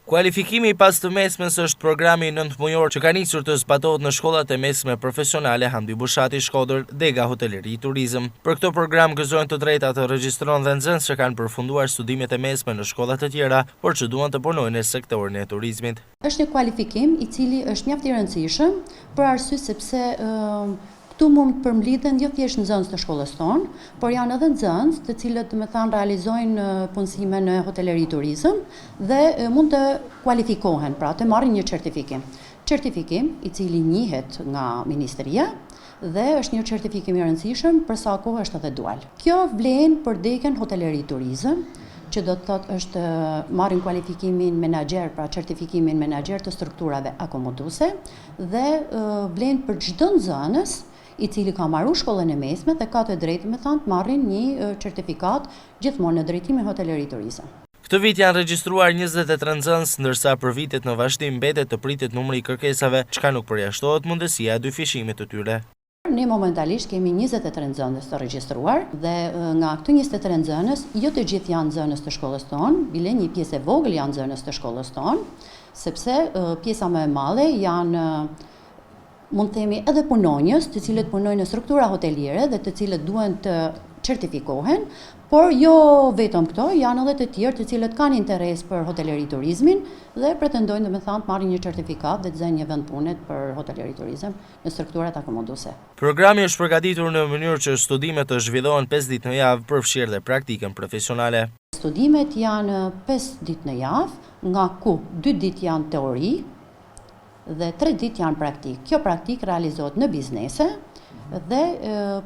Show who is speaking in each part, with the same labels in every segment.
Speaker 1: Kualifikimi pas të mesmes është programi 9 mujor që ka nisur të zbatohet në shkollat e mesme profesionale Hamdi Bushati Shkodër, Dega Hoteleri Turizëm. Për këtë program gëzojnë të drejta të regjistron dhe nxënës që kanë përfunduar studimet e mesme në shkollat të tjera, por që duan të punojnë në sektorin e turizmit.
Speaker 2: Është një kualifikim i cili është mjaft i rëndësishëm për arsye sepse këtu mund të përmblidhen jo thjesht nxënës të shkollës tonë, por janë edhe nxënës të cilët realizojnë punësime në hoteleri turizëm dhe mund të kualifikohen, pra të marrin një certifikim. Certifikim i cili njihet nga Ministria dhe është një certifikim i rëndësishëm për sa kohë është edhe dual. Kjo vlen për degën hoteleri turizëm, që do të thotë është marrin kualifikimin menaxher, pra certifikimin menaxher të strukturave akomoduese dhe vlen për çdo nxënës i cili ka marrë shkollën e mesme dhe ka të drejtë të marrin një certifikat gjithmonë në drejtimin hoteleri turizëm.
Speaker 1: Këtë vit janë regjistruar 23 nxënës, ndërsa për vitet në vazhdim mbetet të pritet numri i kërkesave, çka nuk përjashtohet mundësia e dyfishimit të tyre.
Speaker 2: Ne momentalisht kemi 23 nxënës të regjistruar dhe nga këto 23 nxënës, jo të gjithë janë nxënës të shkollës tonë, bile një pjesë e vogël janë nxënës të shkollës tonë, sepse pjesa më e madhe janë mund të themi edhe punonjës, të cilët punojnë në struktura hoteliere dhe të cilët duhen të certifikohen, por jo vetëm këto, janë edhe të tjerë të cilët kanë interes për hoteleri turizmin dhe pretendojnë të marrin një certifikat dhe të zënë një vend pune për hoteleri turizëm në strukturat akomoduese.
Speaker 1: Programi është përgatitur në mënyrë që studimet të zhvillohen 5 ditë në javë, përfshirë dhe praktikën profesionale.
Speaker 2: Studimet janë 5 ditë në javë, nga ku 2 ditë janë teori dhe 3 ditë janë praktik. Kjo praktik realizohet në biznese dhe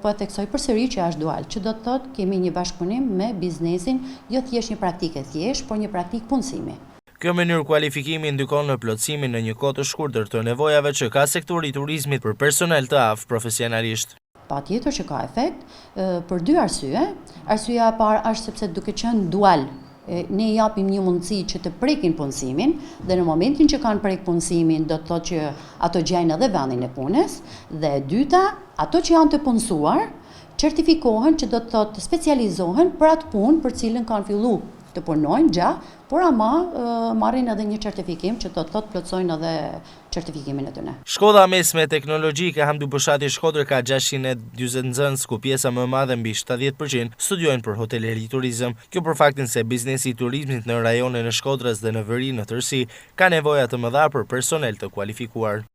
Speaker 2: po e theksoj përsëri që është dual, që do të thotë kemi një bashkëpunim me biznesin, jo thjesht një praktikë thjesht, por një praktik punësimi.
Speaker 1: Kjo mënyrë kualifikimi ndikon në plotësimin në një kohë të shkurtër të nevojave që ka sektori i turizmit për personel të aftë profesionalisht.
Speaker 2: Patjetër që ka efekt për 2 arsye. Arsyeja e parë është sepse duke qenë dual, ne japim një mundësi që të prekin punësimin dhe në momentin që kanë prek punësimin do të thotë që ato gjejnë edhe vendin e punës dhe e dyta, ato që janë të punësuar certifikohen që do të thotë specializohen për atë punë për cilën kanë filluar të punojnë gjatë, por ama marrin edhe një certifikim që do të thotë plotësojnë edhe certifikimin e tyre.
Speaker 1: Shkolla mesme teknologjike Hamdi Bushati Shkodër ka 640 nxënës, ku pjesa më e madhe mbi 70% studiojnë për hoteleri turizëm. Kjo për faktin se biznesi i turizmit në rajonin e Shkodrës dhe në veri në tërësi ka nevoja të mëdha për personel të kualifikuar.